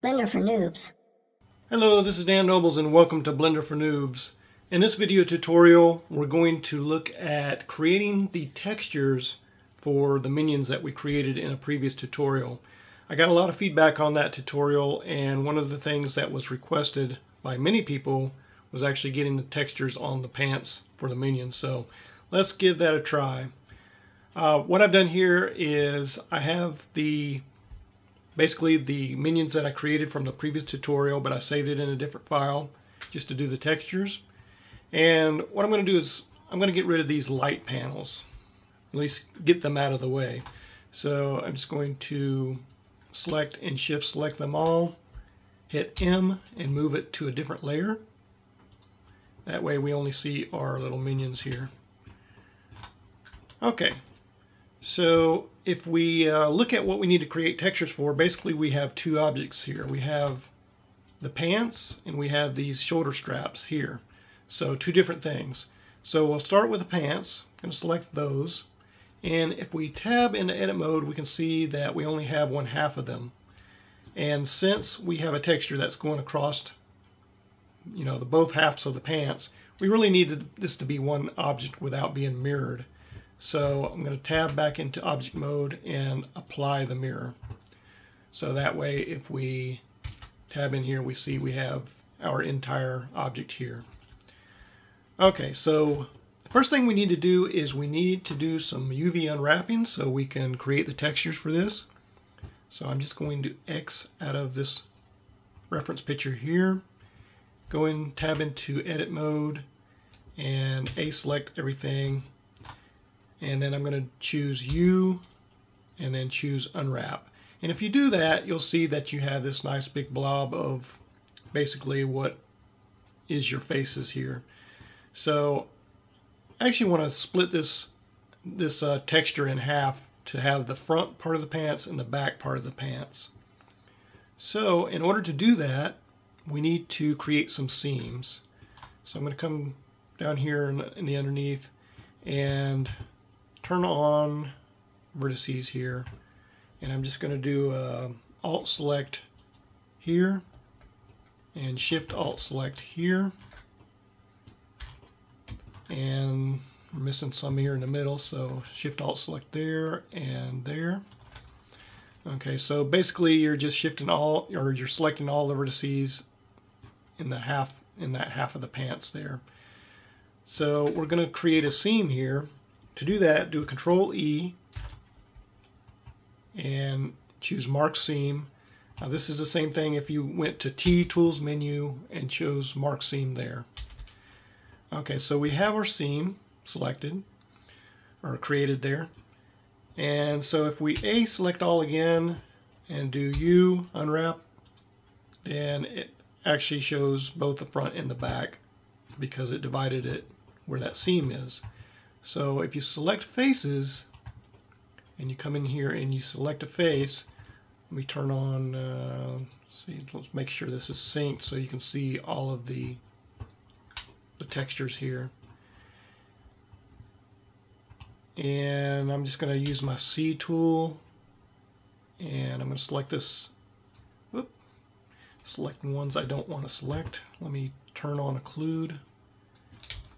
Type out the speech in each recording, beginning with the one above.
Blender for Noobs. Hello, this is Dan Nobles and welcome to Blender for Noobs. In this video tutorial, we're going to look at creating the textures for the minions that we created in a previous tutorial. I got a lot of feedback on that tutorial, and one of the things that was requested by many people was actually getting the textures on the pants for the minions. So let's give that a try. What I've done here is I have basically the minions that I created from the previous tutorial, but I saved it in a different file just to do the textures. And what I'm going to do is I'm going to get rid of these light panels, at least get them out of the way. So I'm just going to select and shift select them all, hit M and move it to a different layer. That way we only see our little minions here. Okay, so if we look at what we need to create textures for, basically we have two objects here. We have the pants and we have these shoulder straps here. So two different things. So we'll start with the pants. I'm going to select those. And if we tab into edit mode, we can see that we only have one half of them. And since we have a texture that's going across, the both halves of the pants, we really need this to be one object without being mirrored. So I'm going to tab back into object mode and apply the mirror. So that way if we tab in here, we see we have our entire object here. Okay, so the first thing we need to do is we need to do some UV unwrapping so we can create the textures for this. So I'm just going to X out of this reference picture here, go in, tab into edit mode, and select everything. And then I'm going to choose U and then choose unwrap. And if you do that, you'll see that you have this nice big blob of basically what is your faces here. So I actually want to split this texture in half to have the front part of the pants and the back part of the pants. So in order to do that, we need to create some seams. So I'm going to come down here in the underneath and turn on vertices here, and I'm just going to do Alt select here and Shift Alt select here, and we're missing some here in the middle, so Shift Alt select there and there. Okay, so basically you're just shifting all, or you're selecting all the vertices in that half of the pants there. So we're going to create a seam here. To do that, do a Control E and choose Mark Seam. Now this is the same thing if you went to T Tools menu and chose Mark Seam there. Okay, so we have our seam selected or created there. And so if we select all again and do U unwrap, then it actually shows both the front and the back because it divided it where that seam is. So if you select faces and you come in here and you select a face, let me turn on, let's make sure this is synced so you can see all of the textures here. And I'm just going to use my C tool and I'm going to select this, select ones I don't want to select. Let me turn on occlude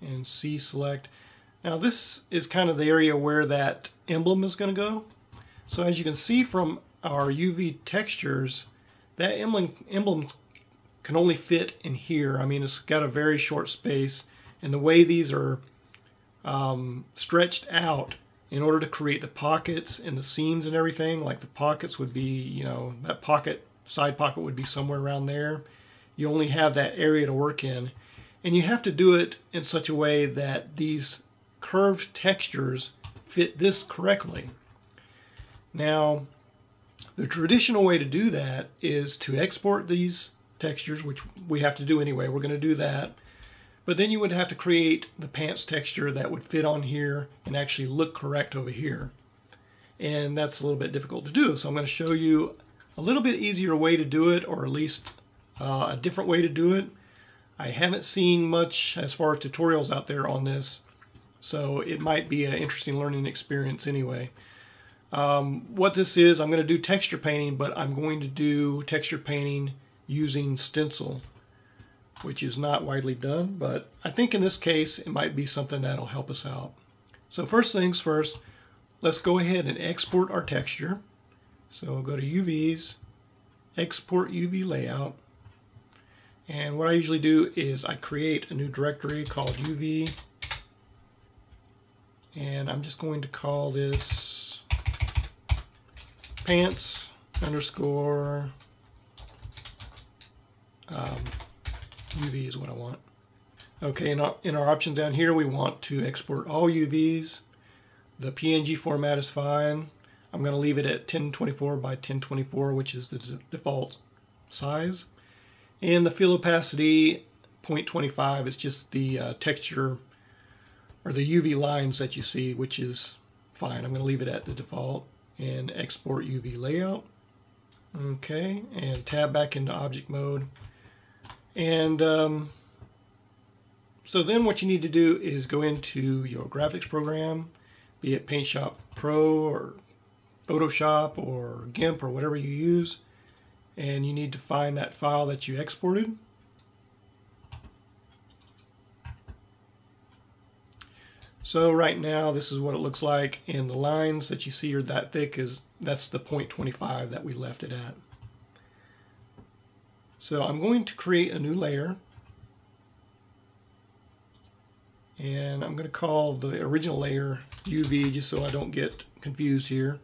and C select. Now this is kind of the area where that emblem is going to go. So as you can see from our UV textures, that emblem can only fit in here. I mean, it's got a very short space, and the way these are stretched out in order to create the pockets and the seams and everything, like the pockets would be, that pocket, side pocket would be somewhere around there. You only have that area to work in, and you have to do it in such a way that these curved textures fit this correctly. Now, the traditional way to do that is to export these textures, which we have to do anyway. We're going to do that. But then you would have to create the pants texture that would fit on here and actually look correct over here. And that's a little bit difficult to do. So I'm going to show you a little bit easier way to do it, or at least a different way to do it. I haven't seen much as far as tutorials out there on this, so it might be an interesting learning experience anyway. What this is, I'm going to do texture painting, but I'm going to do texture painting using stencil, which is not widely done, but I think in this case it might be something that'll help us out. So first things first, let's go ahead and export our texture. So we'll go to UVs, export UV layout, and what I usually do is I create a new directory called UV, and I'm just going to call this pants underscore UV is what I want. Okay, in our options down here, we want to export all UVs. The PNG format is fine. I'm going to leave it at 1024 by 1024, which is the default size. And the fill opacity 0.25 is just the texture or the UV lines that you see, which is fine. I'm going to leave it at the default and export UV layout. Okay, and tab back into object mode. And so then what you need to do is go into your graphics program, be it Paint Shop Pro or Photoshop or GIMP or whatever you use, and you need to find that file that you exported. So right now this is what it looks like, and the lines that you see are that thick, that's the 0.25 that we left it at. So I'm going to create a new layer, and I'm going to call the original layer UV just so I don't get confused here.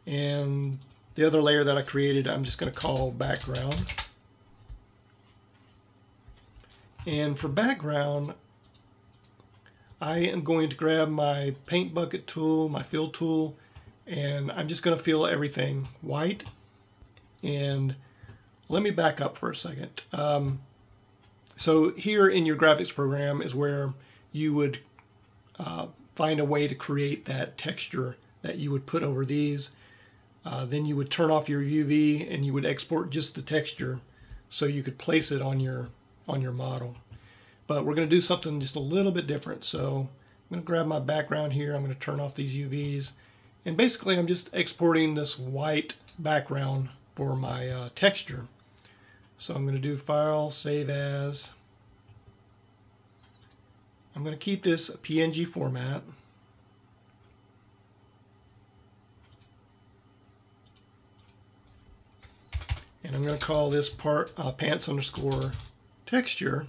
And the other layer that I created I'm just going to call background. And for background, I am going to grab my paint bucket tool, my fill tool, and I'm just going to fill everything white. And let me back up for a second. So here in your graphics program is where you would find a way to create that texture that you would put over these. Then you would turn off your UV and you would export just the texture so you could place it on your model. But we're going to do something just a little bit different. So I'm going to grab my background here. I'm going to turn off these UVs. And basically I'm just exporting this white background for my texture. So I'm going to do File, Save As. I'm going to keep this a PNG format. And I'm going to call this part pants underscore texture.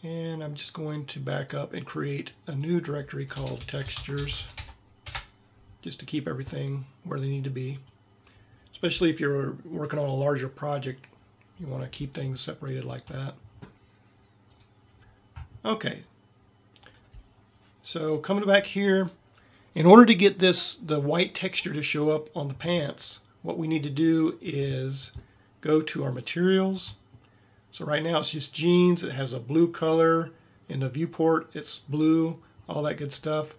And I'm just going to back up and create a new directory called textures, just to keep everything where they need to be. Especially if you're working on a larger project, you want to keep things separated like that. Okay, so coming back here, in order to get the white texture to show up on the pants, what we need to do is go to our materials. So right now it's just jeans. It has a blue color. In the viewport it's blue, all that good stuff.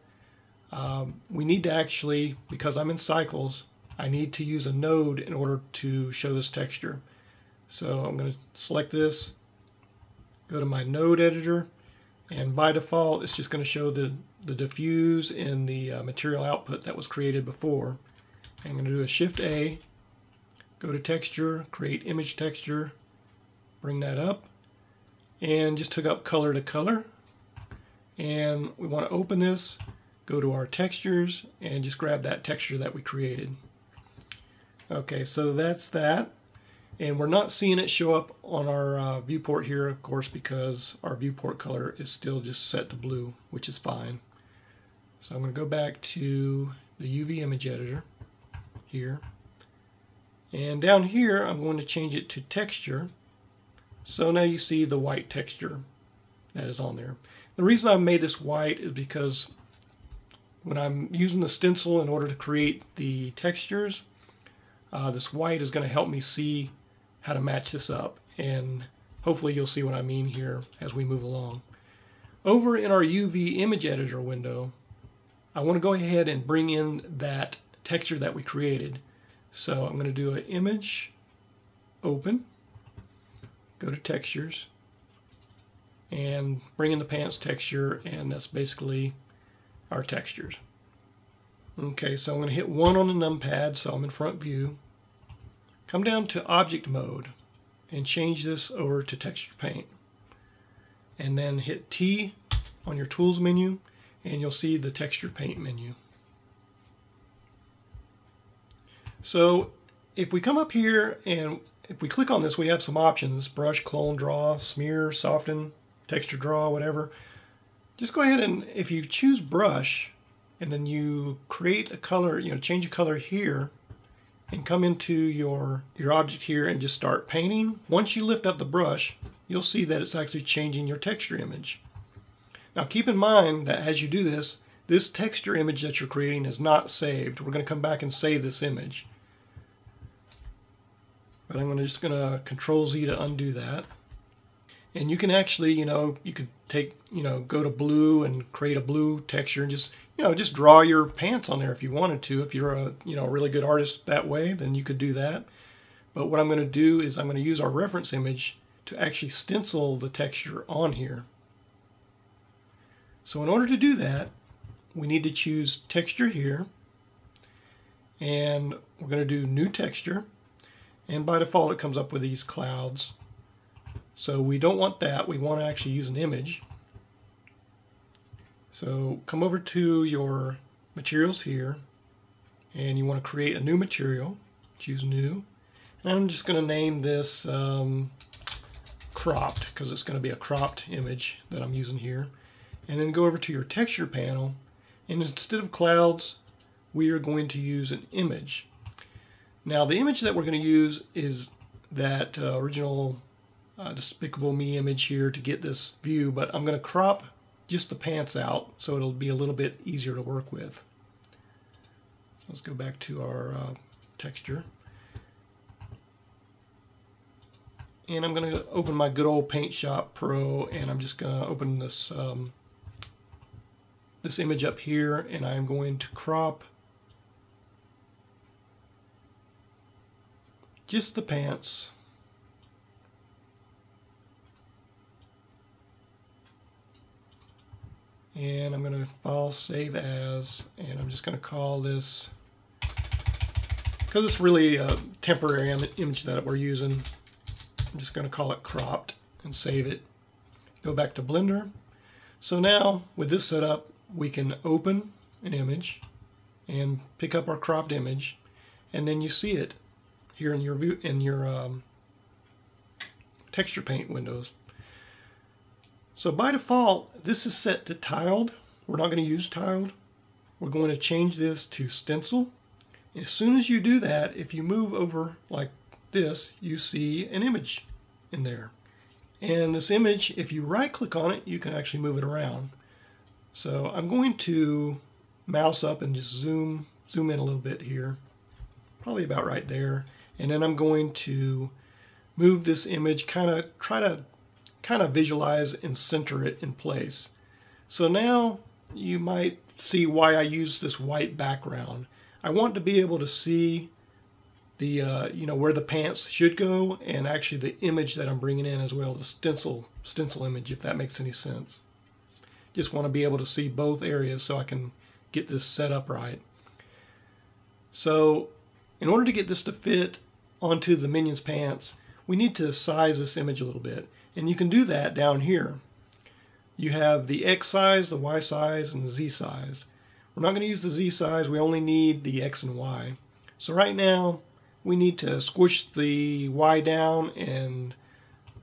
We need to actually, because I'm in cycles, I need to use a node in order to show this texture. So I'm going to select this, go to my node editor, and by default it's just going to show the diffuse in the material output that was created before. I'm going to do a Shift A, go to texture, create image texture, bring that up, and just hook up color to color. And we want to open this, go to our textures, and just grab that texture that we created. Okay, so that's that. And we're not seeing it show up on our viewport here, of course, because our viewport color is still just set to blue, which is fine. So I'm going to go back to the UV image editor here. And down here, I'm going to change it to texture. So now you see the white texture that is on there. The reason I made this white is because when I'm using the stencil in order to create the textures, this white is going to help me see how to match this up, and hopefully you'll see what I mean here as we move along. Over in our UV image editor window, I want to go ahead and bring in that texture that we created. So I'm going to do an image, open, go to textures, and bring in the pants texture, and that's basically our textures. Okay, so I'm going to hit 1 on the numpad, so I'm in front view. Come down to object mode and change this over to texture paint. And then hit T on your tools menu and you'll see the texture paint menu. So if we come up here and if we click on this, we have some options: brush, clone, draw, smear, soften, texture draw, whatever. Just go ahead and if you choose brush and then you create a color, change a color here and come into your object here and just start painting. Once you lift up the brush, you'll see that it's actually changing your texture image. Now keep in mind that as you do this, this texture image that you're creating is not saved. We're going to come back and save this image. But I'm just going to Control Z to undo that. And you can actually, you could take, go to blue and create a blue texture and just draw your pants on there if you wanted to. If you're a, a really good artist that way, then you could do that. But what I'm going to do is I'm going to use our reference image to actually stencil the texture on here. So in order to do that, we need to choose texture here. And we're going to do new texture. And by default, it comes up with these clouds. So we don't want that. We want to actually use an image. So come over to your materials here, and you want to create a new material. Choose new. And I'm just going to name this cropped, because it's going to be a cropped image that I'm using here. And then go over to your texture panel, and instead of clouds, we are going to use an image. Now the image that we're going to use is that original Despicable Me image here to get this view, but I'm going to crop just the pants out so it'll be a little bit easier to work with. So let's go back to our texture. And I'm going to open my good old Paint Shop Pro, and I'm just going to open this this image up here, and I'm going to crop just the pants. And I'm going to file save as, and I'm just going to call this, because it's really a temporary image that we're using, I'm just going to call it cropped and save it. Go back to Blender. So now with this setup, we can open an image and pick up our cropped image, and then you see it here in your view, in your texture paint windows. So by default, this is set to tiled. We're not going to use tiled. We're going to change this to stencil. As soon as you do that, if you move over like this, you see an image in there. And this image, if you right click on it, you can actually move it around. So I'm going to mouse up and just zoom in a little bit here, probably about right there. And then I'm going to move this image, try to visualize and center it in place. So now you might see why I use this white background. I want to be able to see the where the pants should go, and actually the image that I'm bringing in as well, the stencil image, if that makes any sense. Just want to be able to see both areas so I can get this set up right. So in order to get this to fit onto the minion's pants, we need to size this image a little bit. And you can do that down here. You have the X size, the Y size, and the Z size. We're not going to use the Z size, we only need the X and Y. So right now, we need to squish the Y down and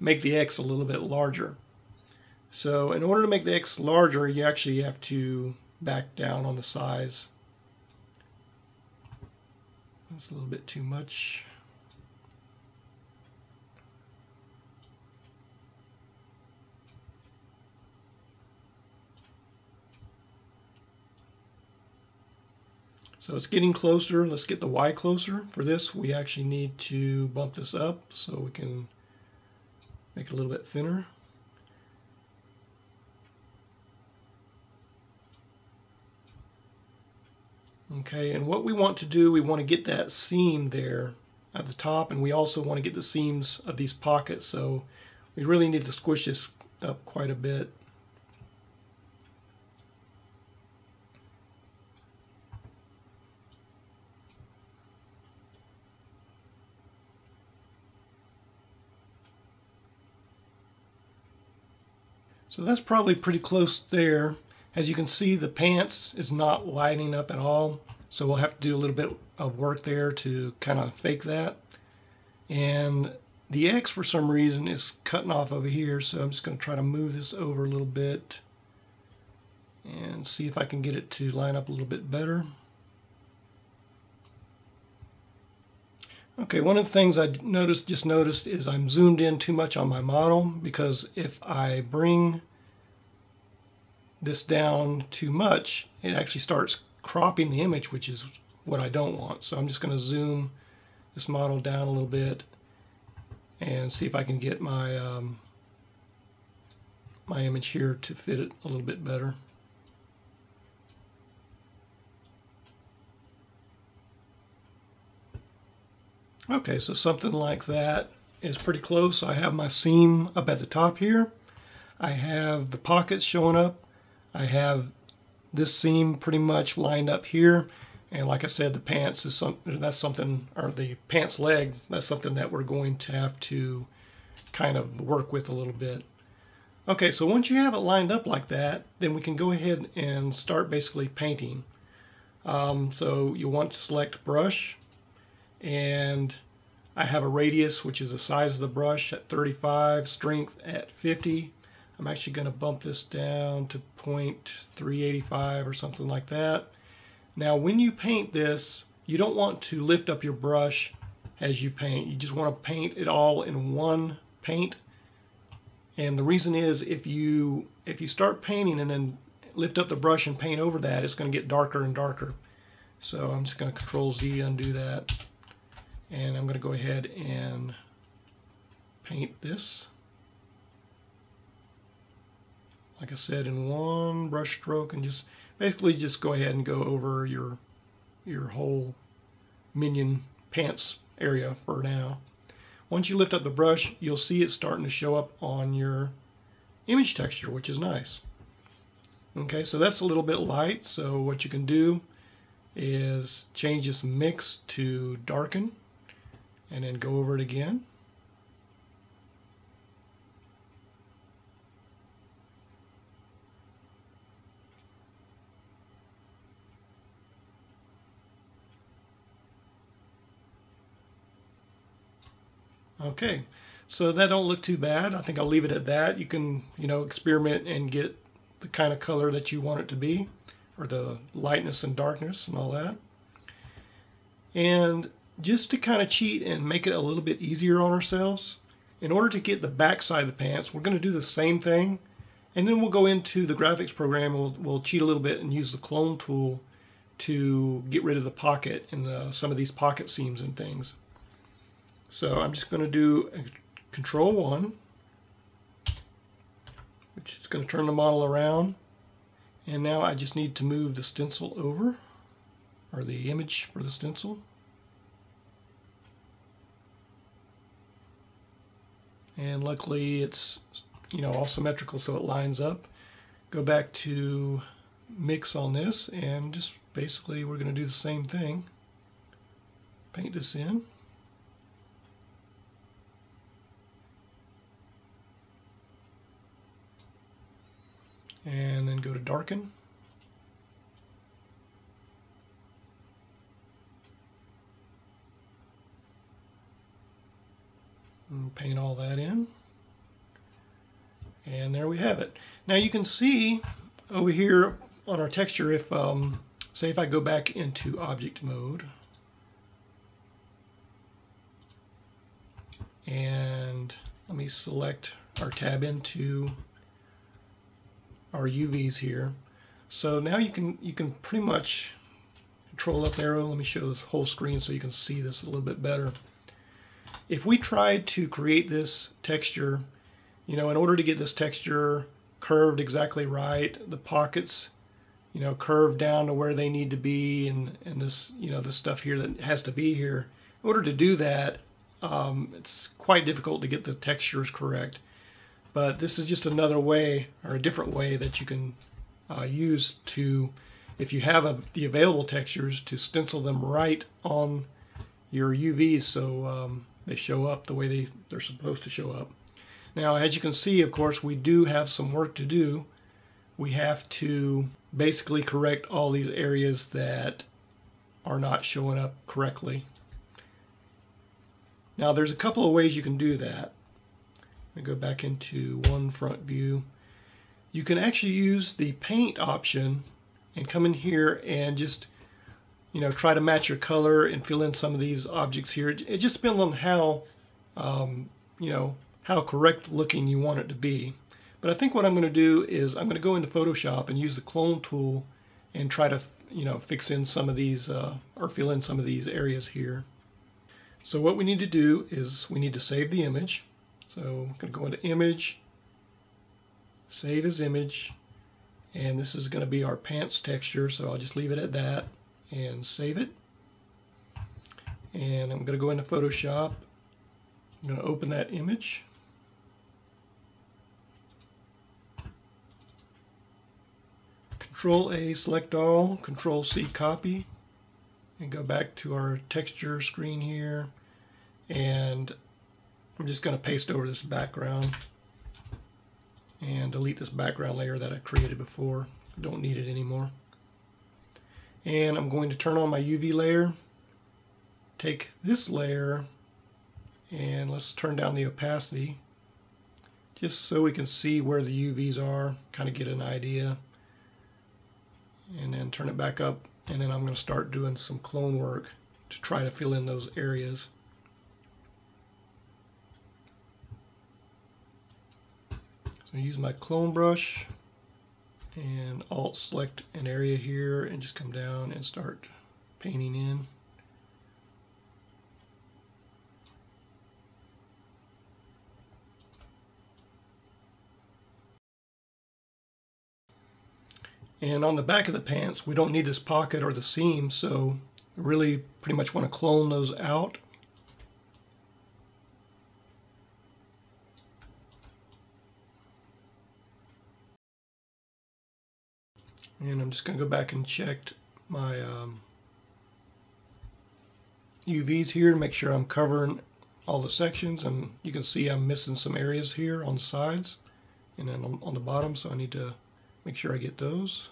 make the X a little bit larger. So in order to make the X larger, you actually have to back down on the size. That's a little bit too much. So it's getting closer. Let's get the Y closer. For this, we actually need to bump this up so we can make it a little bit thinner. Okay, and what we want to do, we want to get that seam there at the top, and we also want to get the seams of these pockets, so we really need to squish this up quite a bit. So that's probably pretty close there. As you can see, the pants is not lining up at all, so we'll have to do a little bit of work there to kind of fake that. And the X, for some reason, is cutting off over here, so I'm just going to try to move this over a little bit and see if I can get it to line up a little bit better. Okay, one of the things I just noticed is I'm zoomed in too much on my model, because if I bring this down too much, it actually starts cropping the image, which is what I don't want. So I'm just going to zoom this model down a little bit and see if I can get my my image here to fit it a little bit better. Okay, so something like that is pretty close. I have my seam up at the top here. I have the pockets showing up. I have this seam pretty much lined up here. And like I said, the pants is something, or the pants leg, that's something that we're going to have to kind of work with a little bit. Okay, so once you have it lined up like that, then we can go ahead and start basically painting. So you want to select brush, and I have a radius, which is the size of the brush, at 35, strength at 50. I'm actually going to bump this down to 0.385 or something like that. Now when you paint this, you don't want to lift up your brush as you paint. You just want to paint it all in one paint. And the reason is, if you start painting and then lift up the brush and paint over that, it's going to get darker and darker. So I'm just going to Control Z, undo that. And I'm going to go ahead and paint this, like I said, in one brush stroke, and just basically just go ahead and go over your whole minion pants area for now. Once you lift up the brush, you'll see it starting to show up on your image texture, which is nice. Okay, so that's a little bit light, so what you can do is change this mix to darken, and then go over it again. Okay, so that don't look too bad. I think I'll leave it at that. You can, experiment and get the kind of color that you want it to be, or the lightness and darkness and all that. And just to kind of cheat and make it a little bit easier on ourselves, in order to get the back side of the pants, we're going to do the same thing, and then we'll go into the graphics program. We'll cheat a little bit and use the clone tool to get rid of the pocket and some of these pocket seams and things. So I'm just going to do Control 1, which is going to turn the model around. And now I just need to move the stencil over, or the image for the stencil. And luckily it's, all symmetrical, so it lines up. Go back to mix on this, and just basically we're going to do the same thing. Paint this in. And then go to darken. And paint all that in. And there we have it. Now you can see over here on our texture, if say if I go back into object mode and let me select our tab into our UVs here. So now you can pretty much Control up arrow. Let me show this whole screen so you can see this a little bit better. If we tried to create this texture, in order to get this texture curved exactly right, the pockets, curved down to where they need to be, and this, this stuff here that has to be here. In order to do that, it's quite difficult to get the textures correct. But this is just another way, or a different way, that you can use to, if you have the available textures, to stencil them right on your UVs so they show up the way they're supposed to show up. Now, as you can see, of course, we do have some work to do. We have to basically correct all these areas that are not showing up correctly. Now, there's a couple of ways you can do that. Let me go back into one front view. You can actually use the paint option and come in here and just, try to match your color and fill in some of these objects here. It just depends on how, how correct looking you want it to be. But I think what I'm going to do is I'm going to go into Photoshop and use the clone tool and try to, fix in some of these or fill in some of these areas here. So what we need to do is we need to save the image. So I'm going to go into Image, Save as Image, and this is going to be our pants texture, so I'll just leave it at that and save it. And I'm going to go into Photoshop. I'm going to open that image. Control A, select all, Control C, copy, and go back to our texture screen here. And I'm just going to paste over this background and delete this background layer that I created before. I don't need it anymore. And I'm going to turn on my UV layer, take this layer, and let's turn down the opacity just so we can see where the UVs are, kind of get an idea. And then turn it back up, and then I'm going to start doing some clone work to try to fill in those areas. So use my clone brush and Alt select an area here and just come down and start painting in. And on the back of the pants, we don't need this pocket or the seam, so we really pretty much want to clone those out. And I'm just going to go back and check my UVs here to make sure I'm covering all the sections. And you can see I'm missing some areas here on the sides and then on the bottom, so I need to make sure I get those.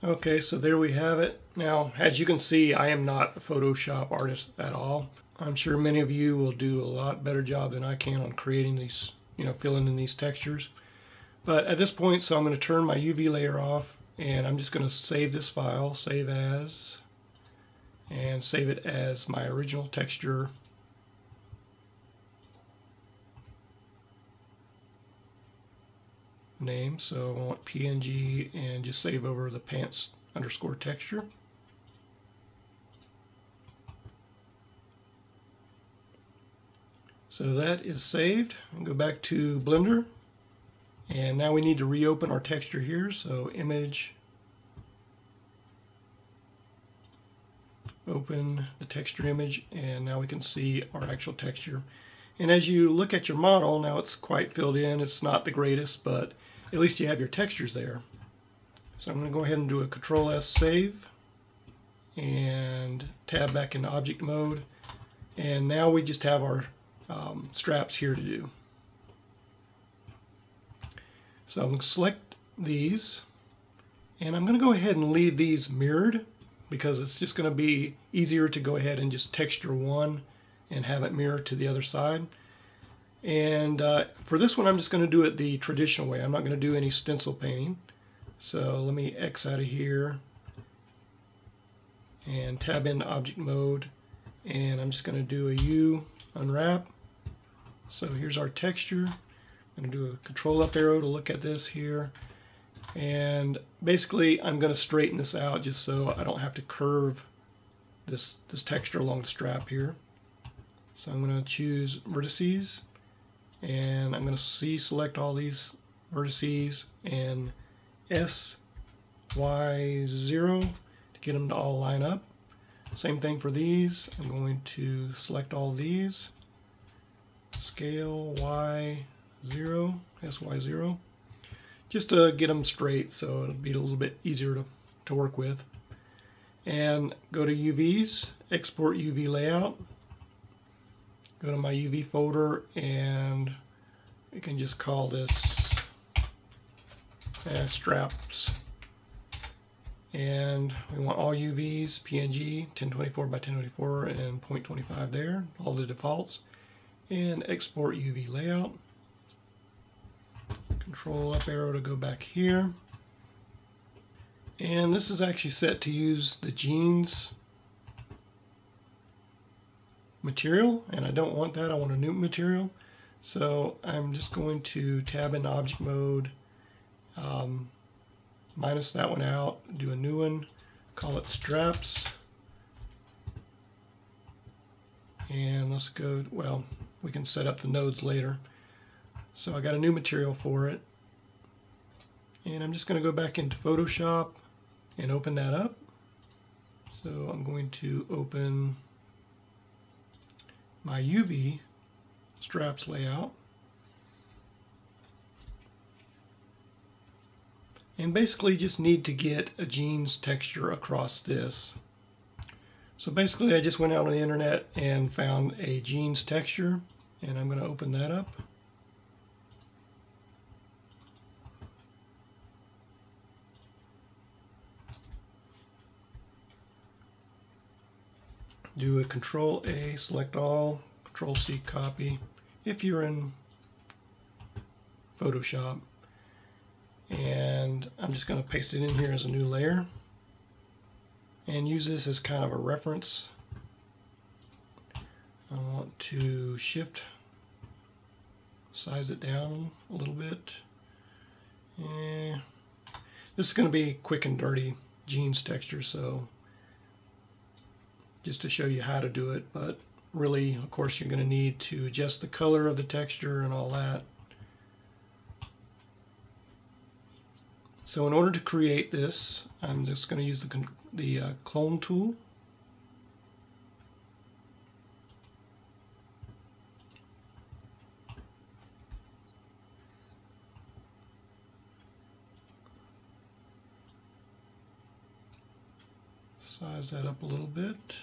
Okay, so there we have it. Now, as you can see, I am not a Photoshop artist at all. I'm sure many of you will do a lot better job than I can on creating these, filling in these textures. But at this point, so I'm going to turn my UV layer off, and I'm just going to save this file, save as, and save it as my original texture. Name, so I want PNG, and just save over the pants underscore texture. So that is saved. I'll go back to Blender, and now we need to reopen our texture here. So Image, open the texture image, and now we can see our actual texture. And as you look at your model, now it's quite filled in. It's not the greatest, but at least you have your textures there. So I'm going to go ahead and do a Control S save and tab back into object mode. And now we just have our straps here to do. So I'm going to select these, and I'm going to go ahead and leave these mirrored because it's just going to be easier to go ahead and just texture one and have it mirror to the other side. And for this one, I'm just going to do it the traditional way. I'm not going to do any stencil painting. So let me X out of here and tab into object mode, and I'm just going to do a U unwrap. So here's our texture. I'm going to do a control up arrow to look at this here, and basically I'm going to straighten this out just so I don't have to curve this texture along the strap here. So I'm going to choose vertices, and I'm going to select all these vertices and S, Y, 0 to get them to all line up. Same thing for these. I'm going to select all these, scale Y, 0, SY, 0, just to get them straight so it'll be a little bit easier to work with. And go to UVs, export UV layout, Go to my UV folder, and we can just call this straps. And we want all UVs, PNG, 1024 by 1024 and 0.25 there, all the defaults. And export UV layout. Control up arrow to go back here. And this is actually set to use the jeans material, and I don't want that. I want a new material. So I'm just going to tab in object mode, minus that one out, do a new one, call it straps. And let's go, well, we can set up the nodes later. So I got a new material for it. And I'm just going to go back into Photoshop and open that up. So I'm going to open my UV straps layout. And basically just need to get a jeans texture across this. So basically I just went out on the internet and found a jeans texture, and I'm going to open that up. Do a Control A, select all, Control C, copy, if you're in Photoshop. And I'm just going to paste it in here as a new layer and use this as kind of a reference. I want to shift, size it down a little bit. This is going to be quick and dirty jeans texture, so just to show you how to do it, but really, of course, you're going to need to adjust the color of the texture and all that. So in order to create this, I'm just going to use the clone tool. Size that up a little bit.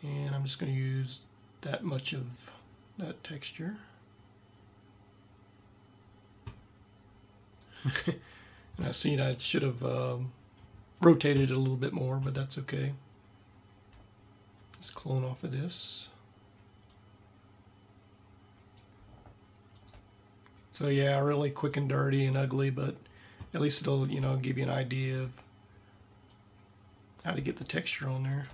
And I'm just going to use that much of that texture. And I see I should have rotated it a little bit more, but that's okay. Let's clone off of this. So yeah, really quick and dirty and ugly, but at least it'll, give you an idea of how to get the texture on there.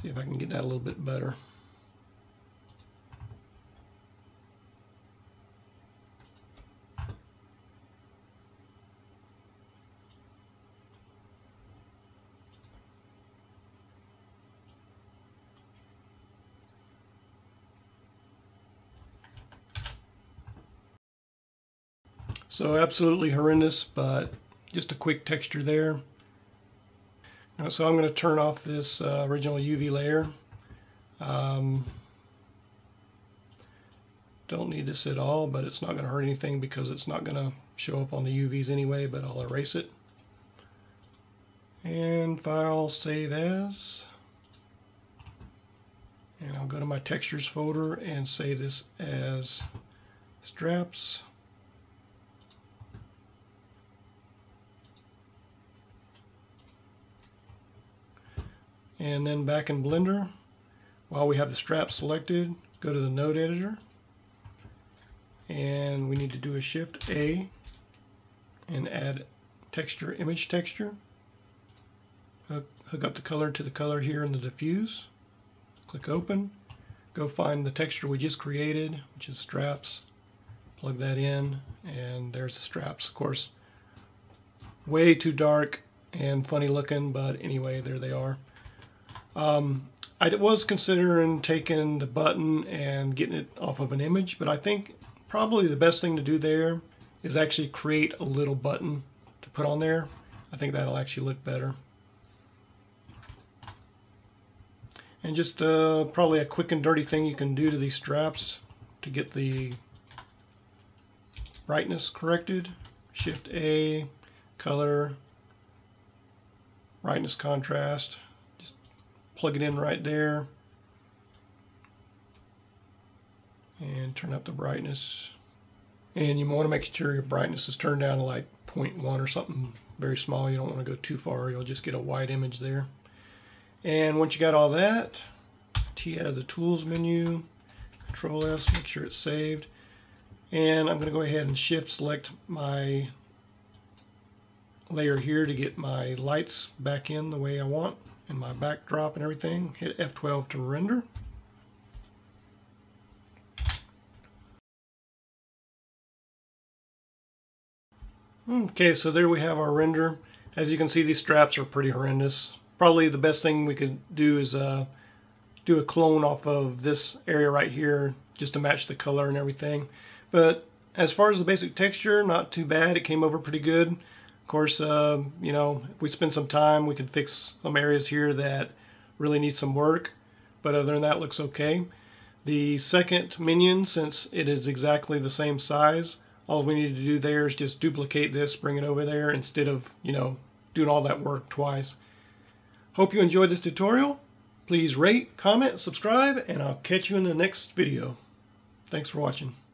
See if I can get that a little bit better. So absolutely horrendous, but just a quick texture there. So I'm going to turn off this original UV layer. Don't need this at all, but it's not going to hurt anything because it's not going to show up on the UVs anyway, but I'll erase it. And File, Save As. And I'll go to my Textures folder and save this as straps. And then back in Blender, while we have the strap selected, go to the node editor, and we need to do a Shift A and add texture, image texture. Hook up the color to the color here in the diffuse. Click open. Go find the texture we just created, which is straps. Plug that in, and there's the straps. Of course, way too dark and funny looking, but anyway, there they are. I was considering taking the button and getting it off of an image, but I think probably the best thing to do there is actually create a little button to put on there. I think that'll actually look better. And just probably a quick and dirty thing you can do to these straps to get the brightness corrected. Shift A, color, brightness contrast. Just plug it in right there. And turn up the brightness. And you want to make sure your brightness is turned down to like 0.1 or something very small. You don't want to go too far. You'll just get a white image there. And once you got all that, T out of the Tools menu, Control S, make sure it's saved. And I'm going to go ahead and Shift select my layer here to get my lights back in the way I want and my backdrop and everything. Hit F12 to render. Okay, so there we have our render. As you can see, these straps are pretty horrendous. Probably the best thing we could do is do a clone off of this area right here just to match the color and everything. But as far as the basic texture, not too bad. It came over pretty good. Of course, you know, if we spend some time, we can fix some areas here that really need some work. But other than that, it looks okay. The second minion, since it is exactly the same size, all we need to do there is just duplicate this, bring it over there instead of, you know, doing all that work twice. Hope you enjoyed this tutorial. Please rate, comment, subscribe, and I'll catch you in the next video. Thanks for watching.